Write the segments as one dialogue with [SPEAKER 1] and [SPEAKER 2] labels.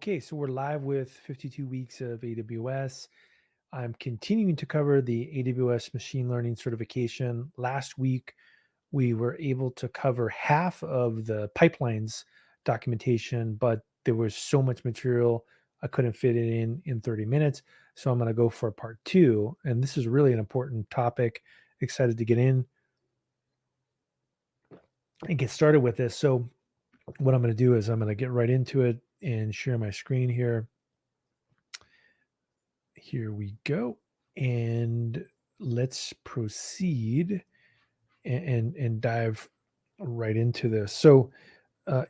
[SPEAKER 1] Okay, so we're live with 52 weeks of AWS. I'm continuing to cover the AWS machine learning certification. Last week, we were able to cover half of the pipelines documentation, but there was so much material, I couldn't fit it in 30 minutes. So I'm going to go for part two. And this is really an important topic. Excited to get in and get started with this. So what I'm going to do is I'm going to get right into it and share my screen here. Here we go. And let's proceed and dive right into this. So,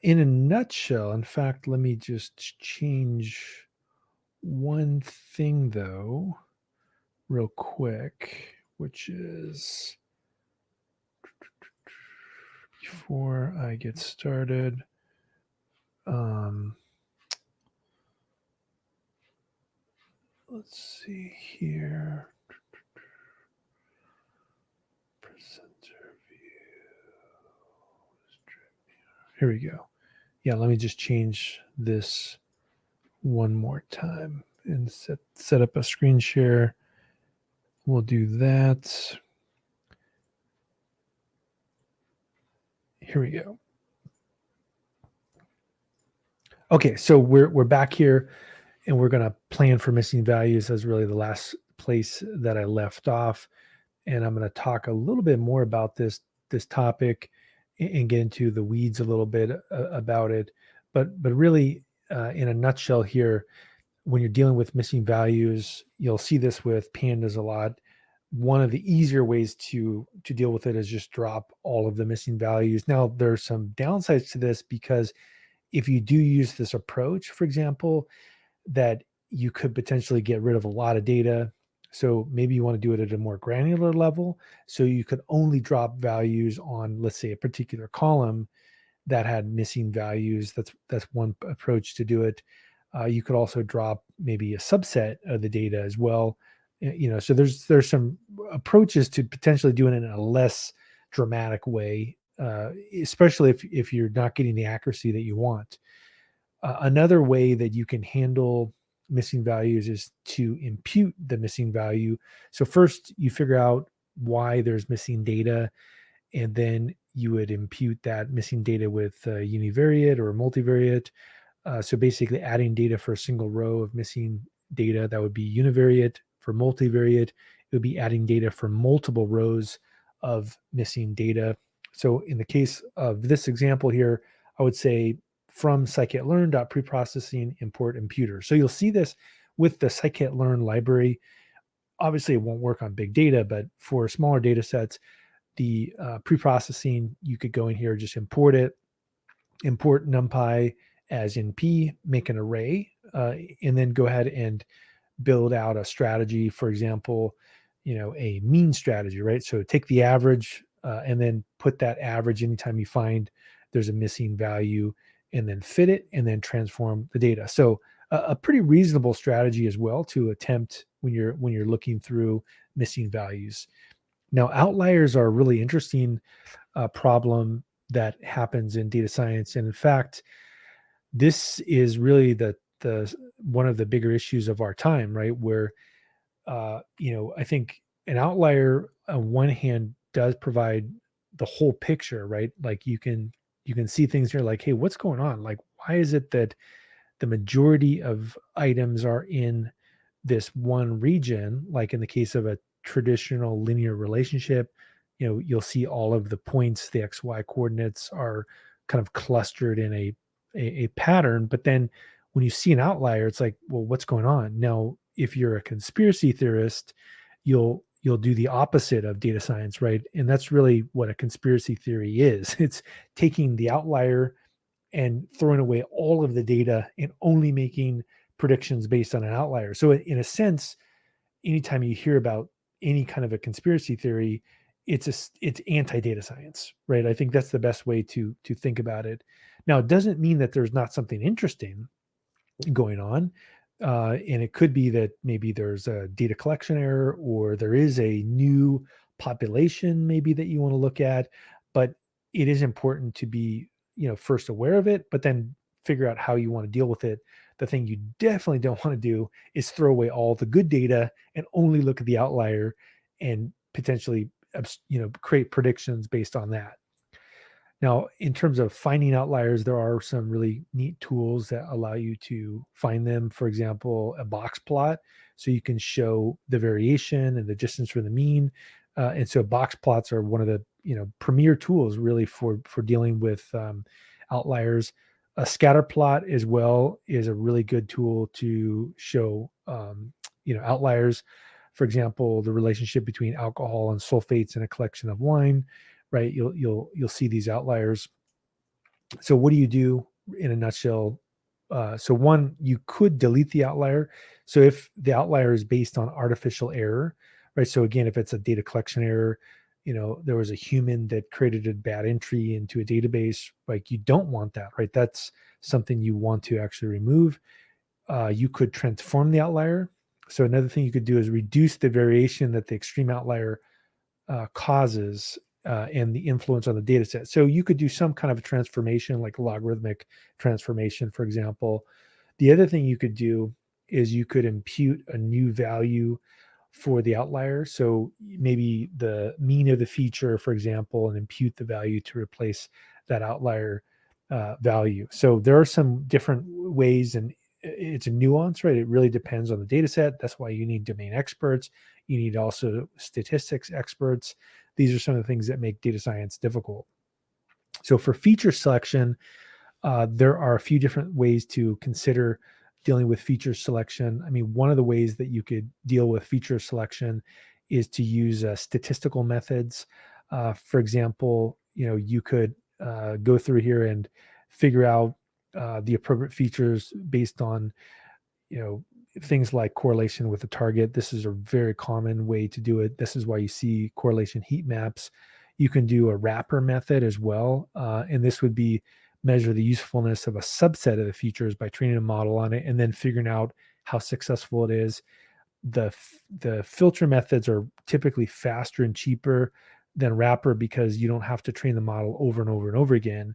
[SPEAKER 1] in a nutshell, in fact, let me just change one thing though, real quick, which is before I get started. Let's see here. Presenter view. Here we go. Yeah, let me just change this one more time and set up a screen share. We'll do that. Here we go. Okay, so we're back here and we're going to plan for missing values as really the last place that I left off. And I'm going to talk a little bit more about this topic and get into the weeds a little bit about it. But really, in a nutshell here, when you're dealing with missing values, you'll see this with pandas a lot. One of the easier ways to deal with it is just drop all of the missing values. Now, there's some downsides to this because if you do use this approach, for example, that you could potentially get rid of a lot of data. So maybe you want to do it at a more granular level. So you could only drop values on, let's say, a particular column that had missing values. That's one approach to do it. You could also drop maybe a subset of the data as well. So there's some approaches to potentially doing it in a less dramatic way, especially if you're not getting the accuracy that you want. Another way that you can handle missing values is to impute the missing value. So first you figure out why there's missing data, and then you would impute that missing data with univariate or multivariate. So basically adding data for a single row of missing data, that would be univariate. For multivariate, it would be adding data for multiple rows of missing data. So in the case of this example here, I would say from scikit-learn.preprocessing import imputer. So you'll see this with the scikit-learn library. Obviously, it won't work on big data, but for smaller data sets, the preprocessing, you could go in here, just import it, import NumPy as NP, make an array, and then go ahead and build out a strategy. For example, a mean strategy, right? So take the average and then put that average anytime you find there's a missing value, and then fit it and then transform the data. So a pretty reasonable strategy as well to attempt when you're looking through missing values. Now, outliers are a really interesting problem that happens in data science, and in fact, this is really the one of the bigger issues of our time, right? Where I think an outlier on one hand does provide the whole picture, right? Like you can see things here like, hey, what's going on? Like, why is it that the majority of items are in this one region? Like in the case of a traditional linear relationship, you'll see all of the points, the XY coordinates are kind of clustered in a pattern. But then when you see an outlier, it's like, well, what's going on? Now, if you're a conspiracy theorist, you'll do the opposite of data science, right? And that's really what a conspiracy theory is. It's taking the outlier and throwing away all of the data and only making predictions based on an outlier. So in a sense, anytime you hear about any kind of a conspiracy theory, it's anti-data science, right? I think that's the best way to think about it. Now, it doesn't mean that there's not something interesting going on. And it could be that maybe there's a data collection error, or there is a new population maybe that you want to look at. But it is important to be, first aware of it, but then figure out how you want to deal with it. the thing you definitely don't want to do is throw away all the good data and only look at the outlier and potentially, create predictions based on that. Now, in terms of finding outliers, there are some really neat tools that allow you to find them. For example, a box plot, so you can show the variation and the distance from the mean. And so, box plots are one of the premier tools really for dealing with outliers. A scatter plot as well is a really good tool to show outliers. For example, the relationship between alcohol and sulfates in a collection of wine, right? You'll see these outliers. So what do you do in a nutshell? So one, you could delete the outlier. So if the outlier is based on artificial error, right? So again, if it's a data collection error, there was a human that created a bad entry into a database, like you don't want that, right? That's something you want to actually remove. You could transform the outlier. So another thing you could do is reduce the variation that the extreme outlier causes and the influence on the data set. So you could do some kind of a transformation, like logarithmic transformation, for example. The other thing you could do is you could impute a new value for the outlier. So maybe the mean of the feature, for example, and impute the value to replace that outlier value. So there are some different ways, and it's a nuance, right? It really depends on the data set. That's why you need domain experts. You need also statistics experts. These are some of the things that make data science difficult. So for feature selection, there are a few different ways to consider dealing with feature selection. I mean, one of the ways that you could deal with feature selection is to use statistical methods. For example, you could go through here and figure out the appropriate features based on, things like correlation with the target. This is a very common way to do it. This is why you see correlation heat maps. You can do a wrapper method as well. And this would be measure the usefulness of a subset of the features by training a model on it and then figuring out how successful it is. The filter methods are typically faster and cheaper than wrapper because you don't have to train the model over and over and over again.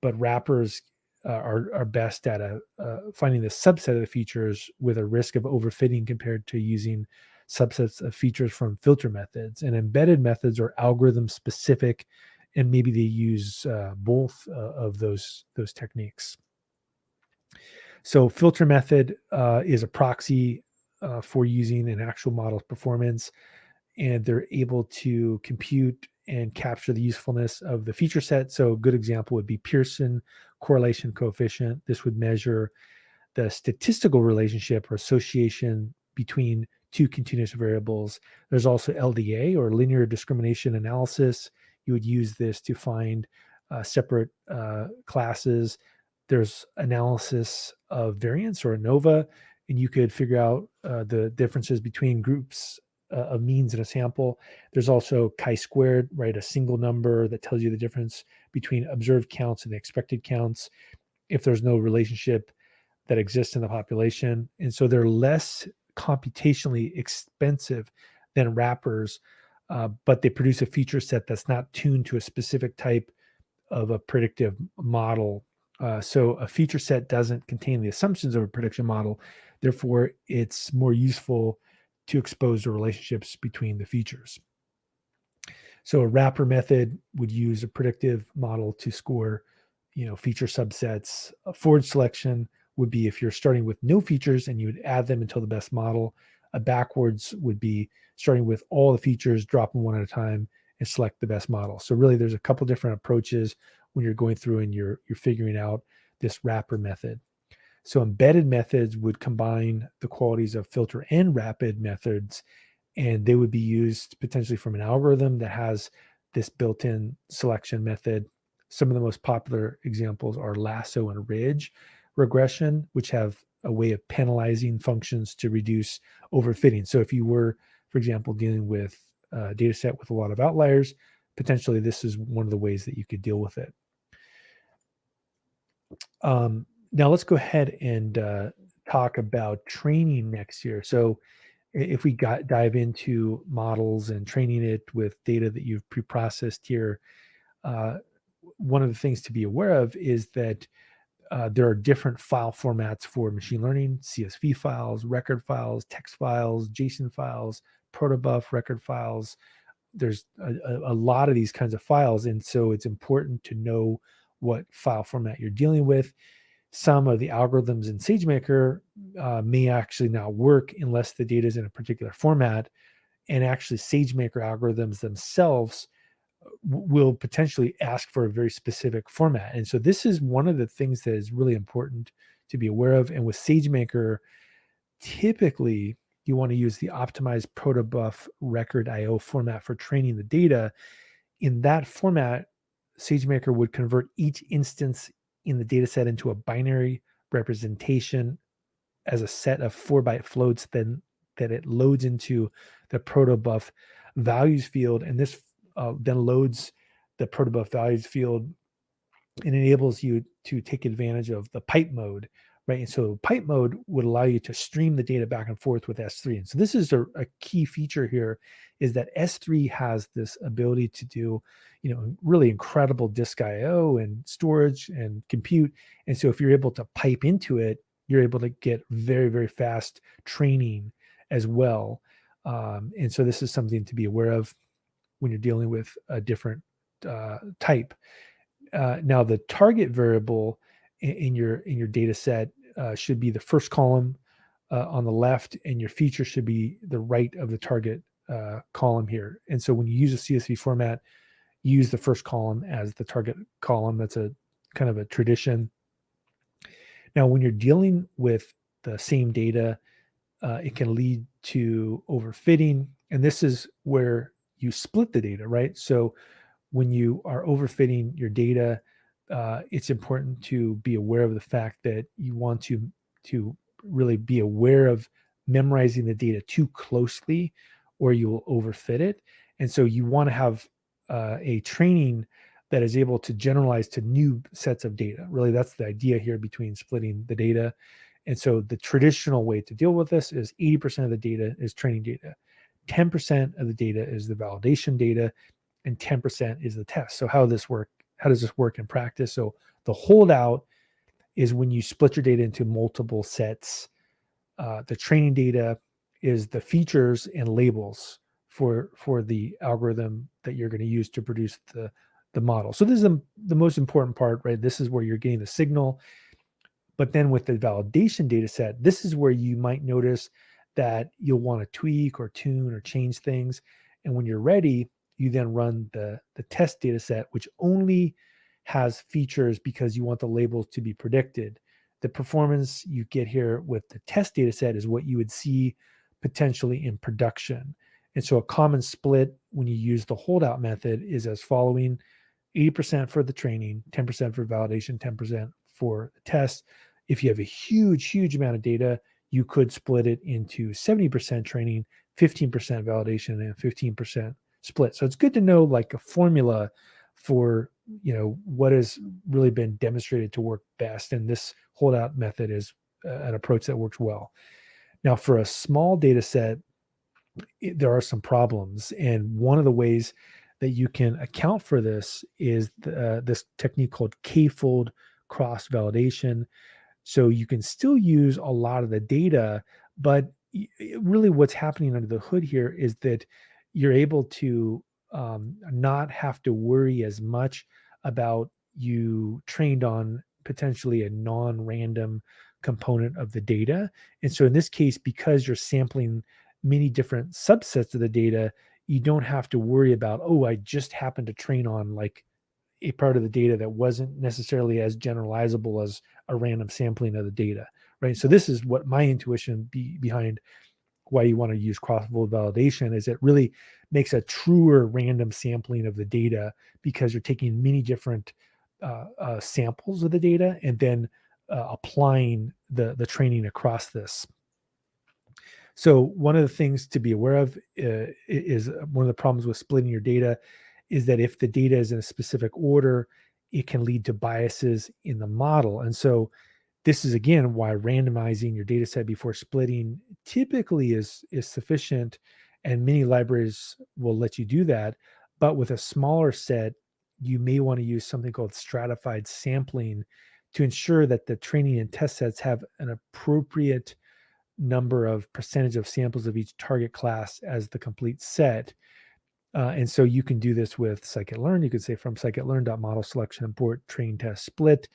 [SPEAKER 1] But wrappers are best at finding the subset of the features with a risk of overfitting compared to using subsets of features from filter methods. And embedded methods are algorithm specific, and maybe they use both of those techniques. So filter method is a proxy for using an actual model's performance, and they're able to compute and capture the usefulness of the feature set. So a good example would be Pearson correlation coefficient. This would measure the statistical relationship or association between two continuous variables. There's also LDA, or linear discrimination analysis. You would use this to find separate classes. There's analysis of variance, or ANOVA, and you could figure out the differences between groups of means in a sample. There's also chi-squared, right? A single number that tells you the difference between observed counts and the expected counts if there's no relationship that exists in the population. And so they're less computationally expensive than wrappers, but they produce a feature set that's not tuned to a specific type of a predictive model. So a feature set doesn't contain the assumptions of a prediction model. Therefore, it's more useful to expose the relationships between the features. So a wrapper method would use a predictive model to score, feature subsets. A forward selection would be if you're starting with no features and you would add them until the best model. A backwards would be starting with all the features, drop them one at a time, and select the best model. So really, there's a couple different approaches when you're going through and you're figuring out this wrapper method. So embedded methods would combine the qualities of filter and rapid methods, and they would be used potentially from an algorithm that has this built-in selection method. Some of the most popular examples are lasso and ridge regression, which have a way of penalizing functions to reduce overfitting. So if you were, for example, dealing with a data set with a lot of outliers, potentially this is one of the ways that you could deal with it. Now let's go ahead and talk about training next year. So if we dive into models and training it with data that you've pre-processed here, one of the things to be aware of is that there are different file formats for machine learning: CSV files, record files, text files, JSON files, protobuf record files. There's a lot of these kinds of files, and so it's important to know what file format you're dealing with. Some of the algorithms in SageMaker may actually not work unless the data is in a particular format, and actually SageMaker algorithms themselves will potentially ask for a very specific format. And so this is one of the things that is really important to be aware of. And with SageMaker, typically you want to use the optimized protobuf record IO format for training the data. In that format, SageMaker would convert each instance in the data set into a binary representation as a set of 4-byte floats, then that it loads into the protobuf values field, and this then loads the protobuf values field and enables you to take advantage of the pipe mode, right? And so pipe mode would allow you to stream the data back and forth with S3. And so this is a key feature here, is that S3 has this ability to do, really incredible disk IO and storage and compute. And so if you're able to pipe into it, you're able to get very, very fast training as well. And so this is something to be aware of when you're dealing with a different type. Now, the target variable in your data set should be the first column on the left, and your feature should be the right of the target column here. And so when you use a CSV format, use the first column as the target column. That's a kind of a tradition. Now, when you're dealing with the same data, it can lead to overfitting, and this is where you split the data, right? So when you are overfitting your data, it's important to be aware of the fact that you want to really be aware of memorizing the data too closely, or you will overfit it. And so you want to have a training that is able to generalize to new sets of data. Really, that's the idea here between splitting the data. And so the traditional way to deal with this is 80% of the data is training data, 10% of the data is the validation data, and 10% is the test. So how does this work in practice? So the holdout is when you split your data into multiple sets. The training data is the features and labels for the algorithm that you're going to use to produce the model. So this is the most important part, right? This is where you're getting the signal. But then with the validation data set, this is where you might notice that you'll want to tweak or tune or change things. And when you're ready, you then run the test data set, which only has features because you want the labels to be predicted. The performance you get here with the test data set is what you would see potentially in production. And so a common split when you use the holdout method is as following: 80% for the training, 10% for validation, 10% for the test. If you have a huge amount of data, you could split it into 70% training, 15% validation, and 15% split. So it's good to know like a formula for what has really been demonstrated to work best, and this holdout method is an approach that works well. Now, for a small data set, there are some problems, and one of the ways that you can account for this is this technique called k-fold cross validation. So you can still use a lot of the data, but really what's happening under the hood here is that you're able to not have to worry as much about you trained on potentially a non-random component of the data. And so in this case, because you're sampling many different subsets of the data, you don't have to worry about, oh, I just happened to train on like a part of the data that wasn't necessarily as generalizable as a random sampling of the data, right? So this is what my intuition behind why you want to use cross-fold validation is. It really makes a truer random sampling of the data because you're taking many different samples of the data and then applying the training across this. So one of the things to be aware of is one of the problems with splitting your data is that if the data is in a specific order, it can lead to biases in the model. And so this is, again, why randomizing your data set before splitting typically is sufficient, and many libraries will let you do that. But with a smaller set, you may want to use something called stratified sampling to ensure that the training and test sets have an appropriate number of percentage of samples of each target class as the complete set. And so you can do this with scikit-learn. You could say from scikit-learn.model selection import train test split,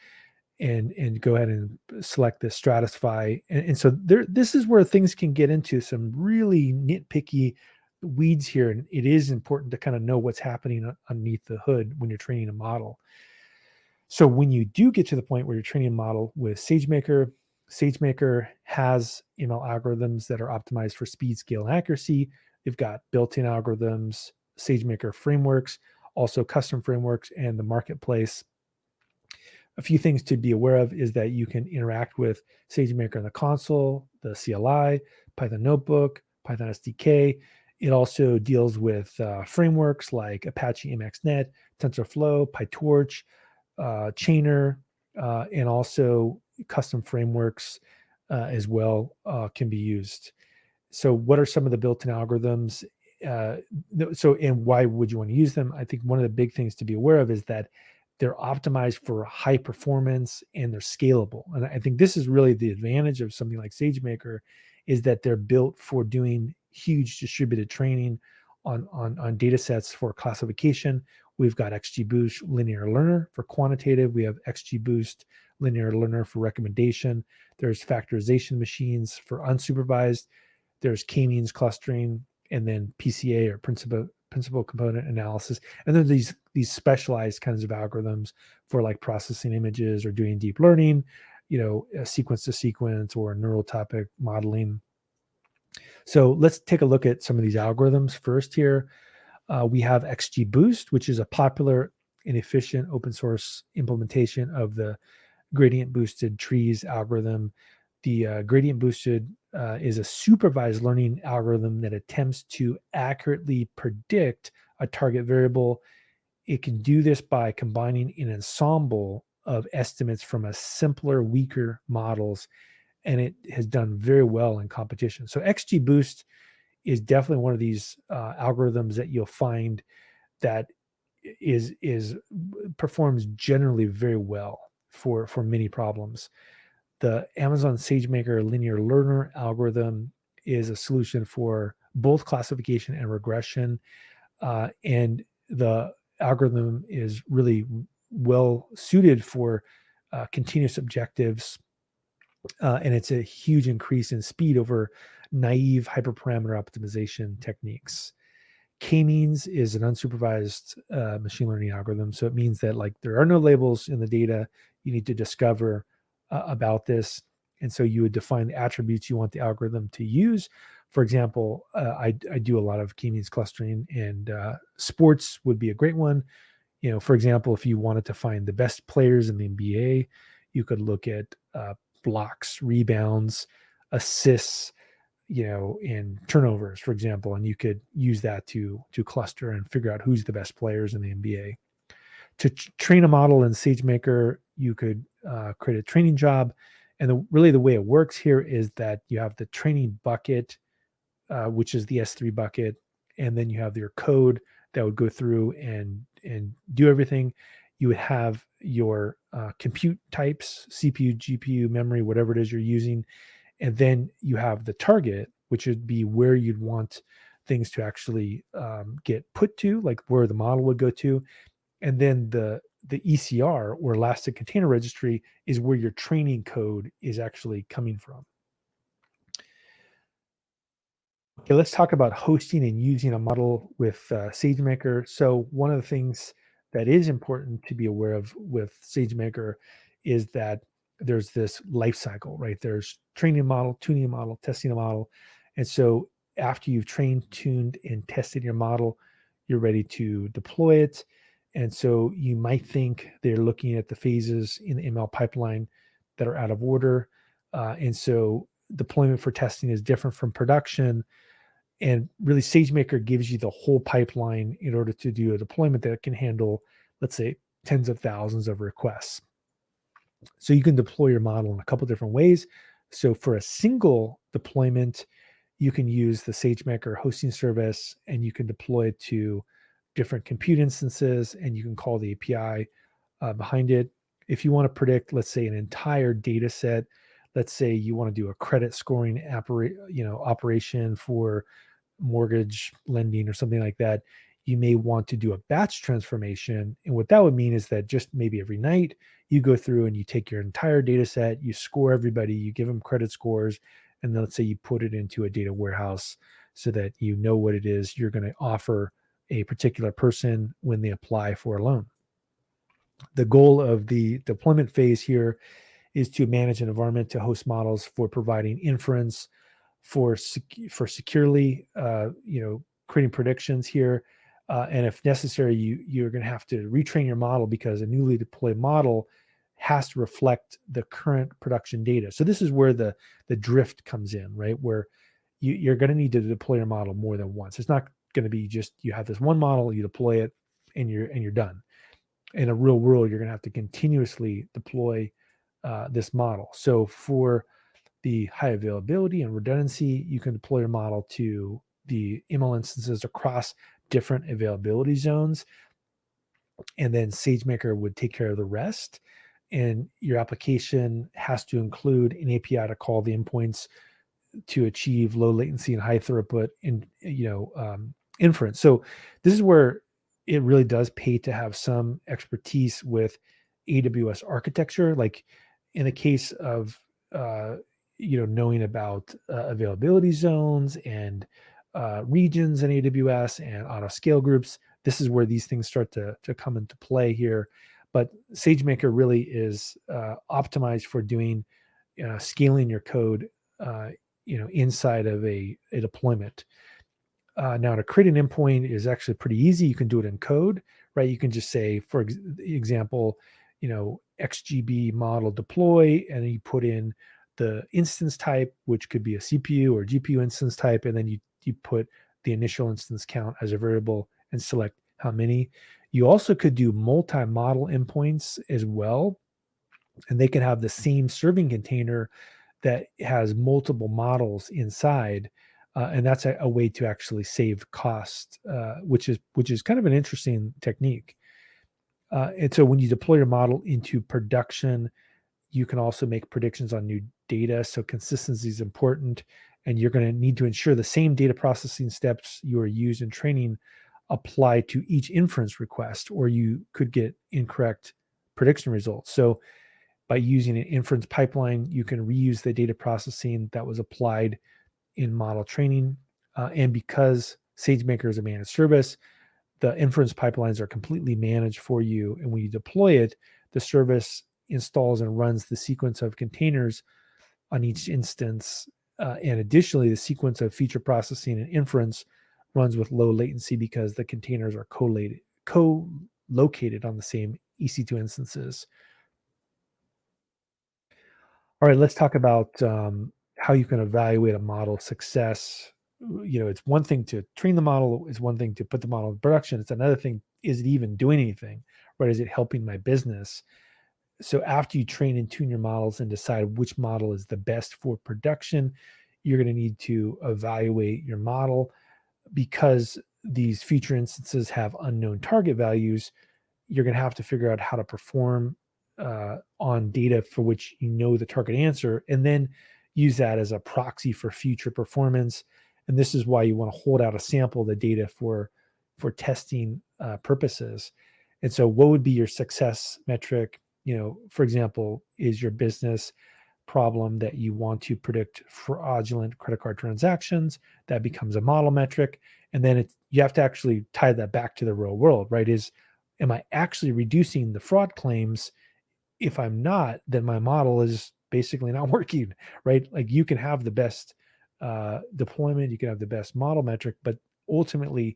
[SPEAKER 1] and go ahead and select the stratify. And so this is where things can get into some really nitpicky weeds here. And it is important to kind of know what's happening underneath the hood when you're training a model. So when you do get to the point where you're training a model with SageMaker, SageMaker has ML algorithms that are optimized for speed, scale, and accuracy. They've got built-in algorithms, SageMaker frameworks, also custom frameworks, and the marketplace. A few things to be aware of is that you can interact with SageMaker in the console, the CLI, Python Notebook, Python SDK. It also deals with frameworks like Apache MXNet, TensorFlow, PyTorch, Chainer, and also custom frameworks as well can be used. So what are some of the built-in algorithms? And why would you want to use them? I think one of the big things to be aware of is that they're optimized for high performance and they're scalable. And I think this is really the advantage of something like SageMaker, is that they're built for doing huge distributed training on data sets for classification. We've got XGBoost Linear Learner for quantitative. We have XGBoost Linear Learner for recommendation. There's factorization machines for unsupervised. There's k-means clustering, and then PCA, or principal component analysis. And then these specialized kinds of algorithms for like processing images or doing deep learning, sequence to sequence or neural topic modeling. So let's take a look at some of these algorithms first here. We have XGBoost, which is a popular and efficient open source implementation of the gradient boosted trees algorithm. The gradient boosted is a supervised learning algorithm that attempts to accurately predict a target variable. It can do this by combining an ensemble of estimates from a simpler, weaker models, and it has done very well in competition. So XGBoost is definitely one of these algorithms that you'll find that performs generally very well for many problems. The Amazon SageMaker Linear Learner algorithm is a solution for both classification and regression. And the algorithm is really well suited for continuous objectives. And it's a huge increase in speed over naive hyperparameter optimization techniques. K-means is an unsupervised machine learning algorithm. So it means that like there are no labels in the data. You need to discover about this. And so you would define the attributes you want the algorithm to use. For example, I do a lot of k-means clustering, and sports would be a great one. For example, if you wanted to find the best players in the NBA, you could look at blocks, rebounds, assists, in turnovers, for example, and you could use that to cluster and figure out who's the best players in the NBA. To train a model in SageMaker, you could create a training job. And really the way it works here is that you have the training bucket, which is the S3 bucket, and then you have your code that would go through and do everything. You would have your compute types, CPU, GPU, memory, whatever it is you're using. And then you have the target, which would be where you'd want things to actually get put to, like where the model would go to. And then the ECR, or Elastic Container Registry, is where your training code is actually coming from. Okay, let's talk about hosting and using a model with SageMaker. So one of the things that is important to be aware of with SageMaker is that there's this life cycle, right? There's training a model, tuning a model, testing a model. And so after you've trained, tuned, and tested your model, you're ready to deploy it. And so you might think they're looking at the phases in the ML pipeline that are out of order. And so deployment for testing is different from production. And really, SageMaker gives you the whole pipeline in order to do a deployment that can handle, let's say, tens of thousands of requests. So you can deploy your model in a couple different ways. So for a single deployment, you can use the SageMaker hosting service, and you can deploy it to different compute instances, and you can call the API behind it. if you want to predict, let's say, an entire data set, let's say you want to do a credit scoring operation for mortgage lending or something like that, you may want to do a batch transformation. And what that would mean is that just maybe every night you go through and you take your entire data set, you score everybody, you give them credit scores, and then let's say you put it into a data warehouse so that you know what it is you're going to offer a particular person when they apply for a loan. The goal of the deployment phase here is to manage an environment to host models for providing inference, for securely, creating predictions here, and if necessary, you're going to have to retrain your model because a newly deployed model has to reflect the current production data. So this is where the drift comes in, right? Where you're going to need to deploy your model more than once. It's not going to be just you have this one model, you deploy it, and you're done. In a real world, you're going to have to continuously deploy this model. So for the high availability and redundancy, you can deploy your model to the ML instances across different availability zones. And then SageMaker would take care of the rest. And your application has to include an API to call the endpoints to achieve low latency and high throughput in inference. So this is where it really does pay to have some expertise with AWS architecture. Like in the case of knowing about availability zones and regions in AWS and auto scale groups, this is where these things start to come into play here. But SageMaker really is optimized for doing scaling your code inside of a deployment. Now, to create an endpoint is actually pretty easy. You can do it in code, right? You can just say, for example, XGB model deploy, and then you put in the instance type, which could be a CPU or GPU instance type, and then you put the initial instance count as a variable and select how many. You also could do multi-model endpoints as well, and they can have the same serving container that has multiple models inside. And that's a way to actually save cost, which is kind of an interesting technique. And so when you deploy your model into production, you can also make predictions on new data. So consistency is important, and you're going to need to ensure the same data processing steps you are used in training apply to each inference request, or you could get incorrect prediction results. So by using an inference pipeline, you can reuse the data processing that was applied in model training. And because SageMaker is a managed service, the inference pipelines are completely managed for you. And when you deploy it, the service installs and runs the sequence of containers on each instance. And additionally, the sequence of feature processing and inference runs with low latency because the containers are co-located on the same EC2 instances. All right, let's talk about how you can evaluate a model success. It's one thing to train the model, it's one thing to put the model in production. It's another thing, is it even doing anything, right? Is it helping my business? So after you train and tune your models and decide which model is the best for production, you're going to need to evaluate your model. Because these feature instances have unknown target values, you're going to have to figure out how to perform on data for which you know the target answer, and then use that as a proxy for future performance. And this is why you want to hold out a sample of the data for testing purposes. And so what would be your success metric? For example, is your business problem that you want to predict fraudulent credit card transactions? That becomes a model metric. And then you have to actually tie that back to the real world, right? Am I actually reducing the fraud claims? If I'm not, then my model is basically not working, right? Like you can have the best deployment, you can have the best model metric, but ultimately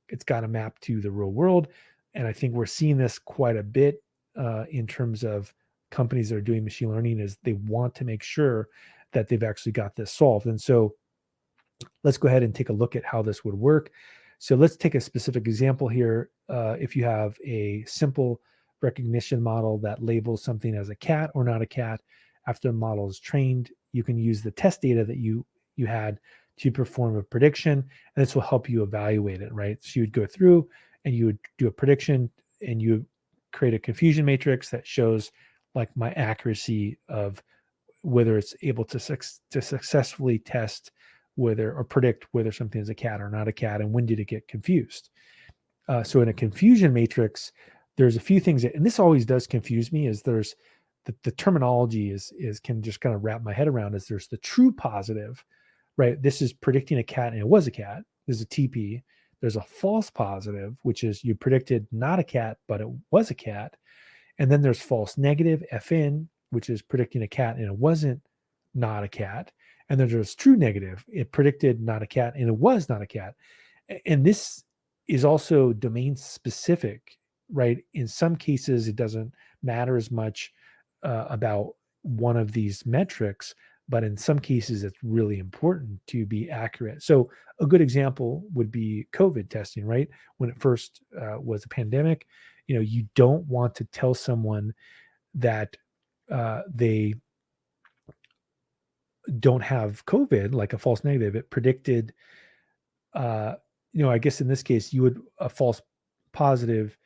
[SPEAKER 1] it's got to map to the real world. And I think we're seeing this quite a bit in terms of companies that are doing machine learning, is they want to make sure that they've actually got this solved. And so let's go ahead and take a look at how this would work. So let's take a specific example here. If you have a simple recognition model that labels something as a cat or not a cat, after the model is trained, you can use the test data that you had to perform a prediction, and this will help you evaluate it, right? So you would go through and you would do a prediction, and you would create a confusion matrix that shows like my accuracy of whether it's able to successfully test whether or predict whether something is a cat or not a cat, and when did it get confused. So in a confusion matrix, there's a few things that, and this always does confuse me, is there's the terminology is can just kind of wrap my head around, is there's the true positive, right? This is predicting a cat and it was a cat. There's a TP. There's a false positive, which is you predicted not a cat, but it was a cat. And then there's false negative, FN, which is predicting a cat and it wasn't not a cat. And then there's true negative. It predicted not a cat and it was not a cat. And this is also domain specific, right? In some cases, it doesn't matter as much about one of these metrics, but in some cases, it's really important to be accurate. So a good example would be COVID testing, right? When it first was a pandemic, you don't want to tell someone that they don't have COVID, like a false negative. It predicted, I guess in this case, a false positive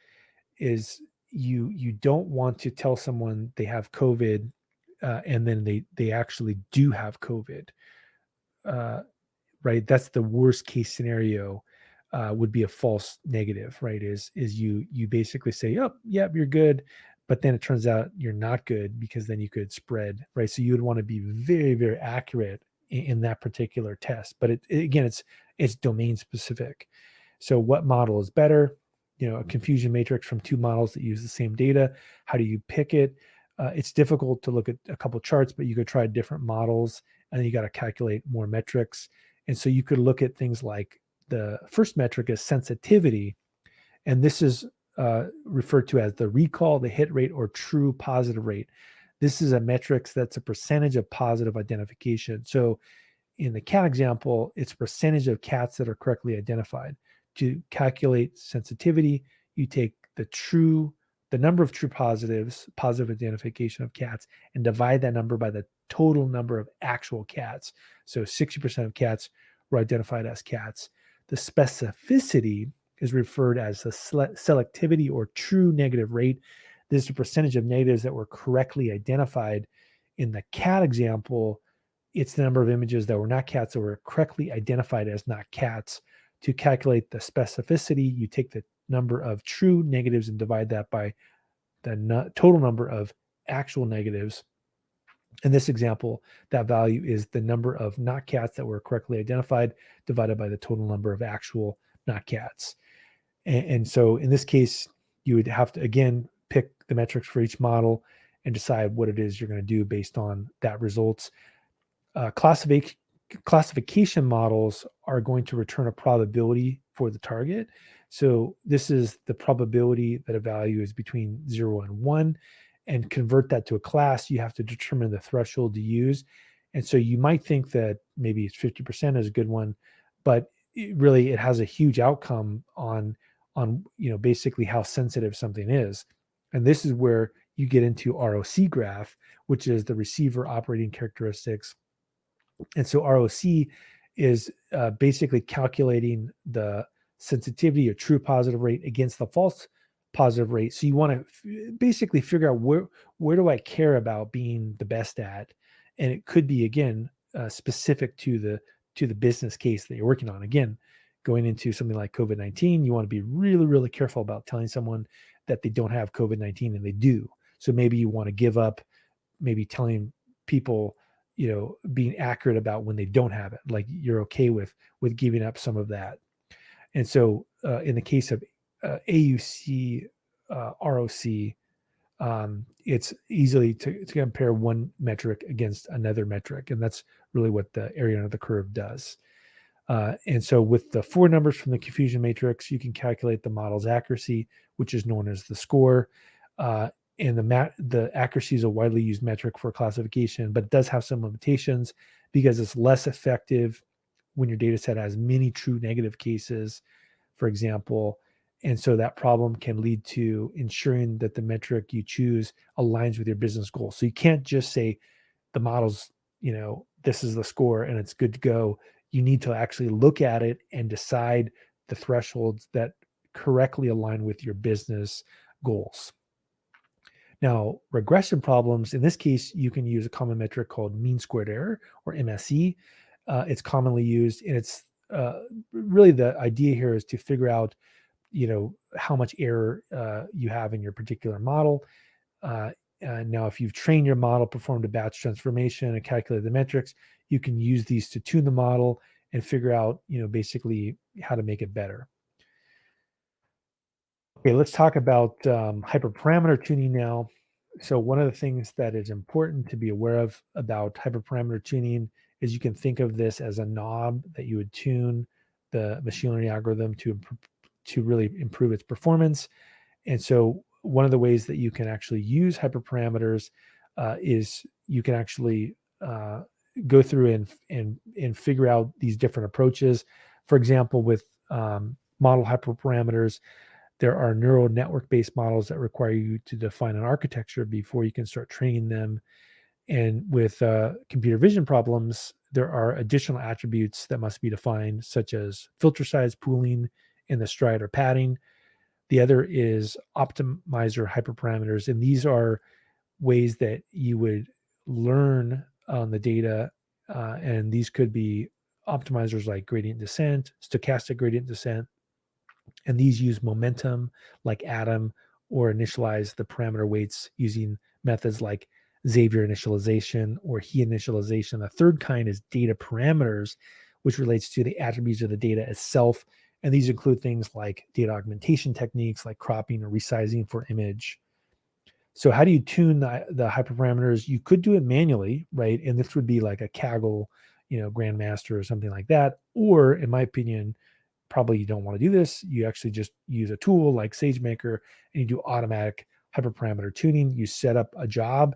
[SPEAKER 1] is you don't want to tell someone they have COVID, and then they actually do have COVID, right? That's the worst case scenario. Would be a false negative, right? Is you basically say, oh, yep, you're good, but then it turns out you're not good, because then you could spread, right? So you would want to be very, very accurate in that particular test. But again, it's domain specific. So what model is better? A confusion matrix from two models that use the same data. How do you pick it? It's difficult to look at a couple charts, but you could try different models, and then you got to calculate more metrics. And so you could look at things like, the first metric is sensitivity, and this is referred to as the recall, the hit rate, or true positive rate. This is a metric that's a percentage of positive identification. So in the cat example, it's a percentage of cats that are correctly identified. To calculate sensitivity, you take the number of true positives, positive identification of cats, and divide that number by the total number of actual cats. So 60% of cats were identified as cats. The specificity is referred as the selectivity or true negative rate. This is the percentage of negatives that were correctly identified. In the cat example, it's the number of images that were not cats that were correctly identified as not cats. To calculate the specificity, you take the number of true negatives and divide that by the total number of actual negatives. In this example, that value is the number of not cats that were correctly identified divided by the total number of actual not cats. And so in this case, you would have to, again, pick the metrics for each model and decide what it is you're going to do based on that results. Classification models are going to return a probability for the target. So this is the probability that a value is between 0 and 1. And convert that to a class, you have to determine the threshold to use. And so you might think that maybe it's 50% is a good one, but it has a huge outcome on basically how sensitive something is. And this is where you get into ROC graph, which is the receiver operating characteristics. And so ROC is basically calculating the sensitivity or true positive rate against the false positive rate. So you want to basically figure out where do I care about being the best at, and it could be, again, specific to the business case that you're working on. Again, going into something like COVID-19, you want to be really, really careful about telling someone that they don't have COVID-19 and they do. So maybe you want to give up maybe telling people, being accurate about when they don't have it. Like, you're okay with giving up some of that. And so in the case of AUC, ROC, it's easily to compare one metric against another metric. And that's really what the area under the curve does. And so with the four numbers from the confusion matrix, you can calculate the model's accuracy, which is known as the score. And the accuracy is a widely used metric for classification, but it does have some limitations because it's less effective when your data set has many true negative cases, for example. And so that problem can lead to ensuring that the metric you choose aligns with your business goals. So you can't just say the model's, this is the score and it's good to go. You need to actually look at it and decide the thresholds that correctly align with your business goals. Now, regression problems, in this case, you can use a common metric called mean squared error, or MSE. It's commonly used, and it's really the idea here is to figure out, how much error you have in your particular model. Now, if you've trained your model, performed a batch transformation, and calculated the metrics, you can use these to tune the model and figure out, basically how to make it better. Okay, let's talk about hyperparameter tuning now. So one of the things that is important to be aware of about hyperparameter tuning is you can think of this as a knob that you would tune the machine learning algorithm to really improve its performance. And so one of the ways that you can actually use hyperparameters is you can actually go through and figure out these different approaches. For example, with model hyperparameters, there are neural network-based models that require you to define an architecture before you can start training them. And with computer vision problems, there are additional attributes that must be defined, such as filter size, pooling, and the stride or padding. The other is optimizer hyperparameters, and these are ways that you would learn on the data, and these could be optimizers like gradient descent, stochastic gradient descent, and these use momentum like Atom, or initialize the parameter weights using methods like Xavier initialization or He initialization. The third kind is data parameters, which relates to the attributes of the data itself. And these include things like data augmentation techniques like cropping or resizing for image. So how do you tune the hyperparameters? You could do it manually, right? And this would be like a Kaggle, Grandmaster or something like that. Or in my opinion, probably you don't want to do this. You actually just use a tool like SageMaker and you do automatic hyperparameter tuning. You set up a job,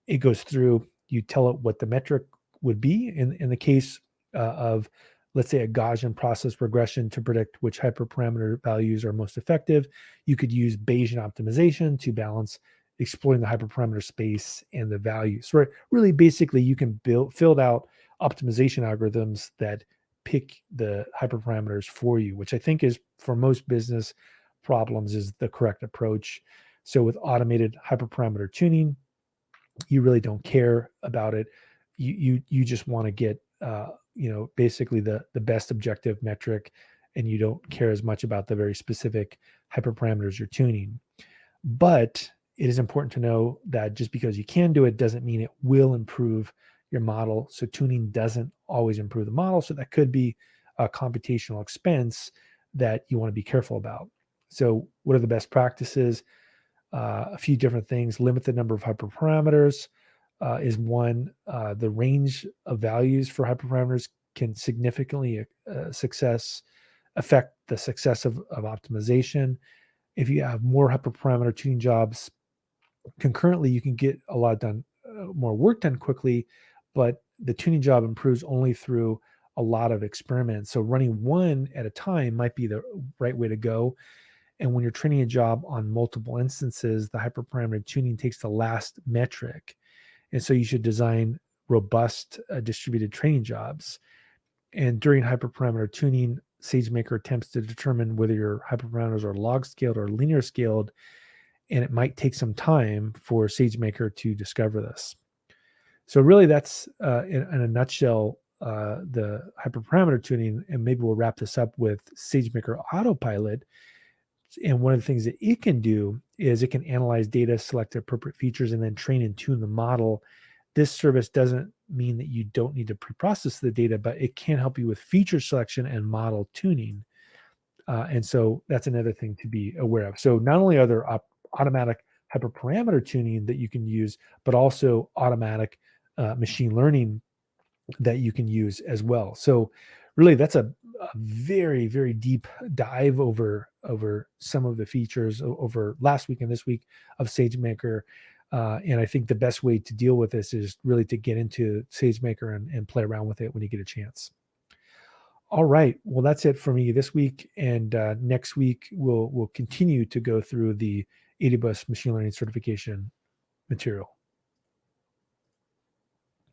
[SPEAKER 1] it goes through, you tell it what the metric would be in the case of, let's say, a Gaussian process regression to predict which hyperparameter values are most effective. You could use Bayesian optimization to balance exploring the hyperparameter space and the values. So really, basically, you can fill out optimization algorithms that pick the hyperparameters for you, which I think is, for most business problems, is the correct approach. So with automated hyperparameter tuning, you really don't care about it. You just want to get basically the best objective metric, and you don't care as much about the very specific hyperparameters you're tuning. But it is important to know that just because you can do it doesn't mean it will improve your model. So tuning doesn't always improve the model. So that could be a computational expense that you want to be careful about. So what are the best practices? A few different things. Limit the number of hyperparameters is one. The range of values for hyperparameters can significantly affect the success of optimization. If you have more hyperparameter tuning jobs concurrently, you can get a lot done, more work done quickly, but the tuning job improves only through a lot of experiments. So running one at a time might be the right way to go. And when you're training a job on multiple instances, the hyperparameter tuning takes the last metric. And so you should design robust distributed training jobs. And during hyperparameter tuning, SageMaker attempts to determine whether your hyperparameters are log scaled or linear scaled, and it might take some time for SageMaker to discover this. So really, that's in a nutshell the hyperparameter tuning, and maybe we'll wrap this up with SageMaker Autopilot. And one of the things that it can do is it can analyze data, select appropriate features, and then train and tune the model. This service doesn't mean that you don't need to pre-process the data, but it can help you with feature selection and model tuning. And so that's another thing to be aware of. So not only are there automatic hyperparameter tuning that you can use, but also automatic machine learning that you can use as well. So really, that's a very, very deep dive over some of the features over last week and this week of SageMaker. And I think the best way to deal with this is really to get into SageMaker and play around with it when you get a chance. All right. Well, that's it for me this week. And next week, we'll continue to go through the AWS machine learning certification material.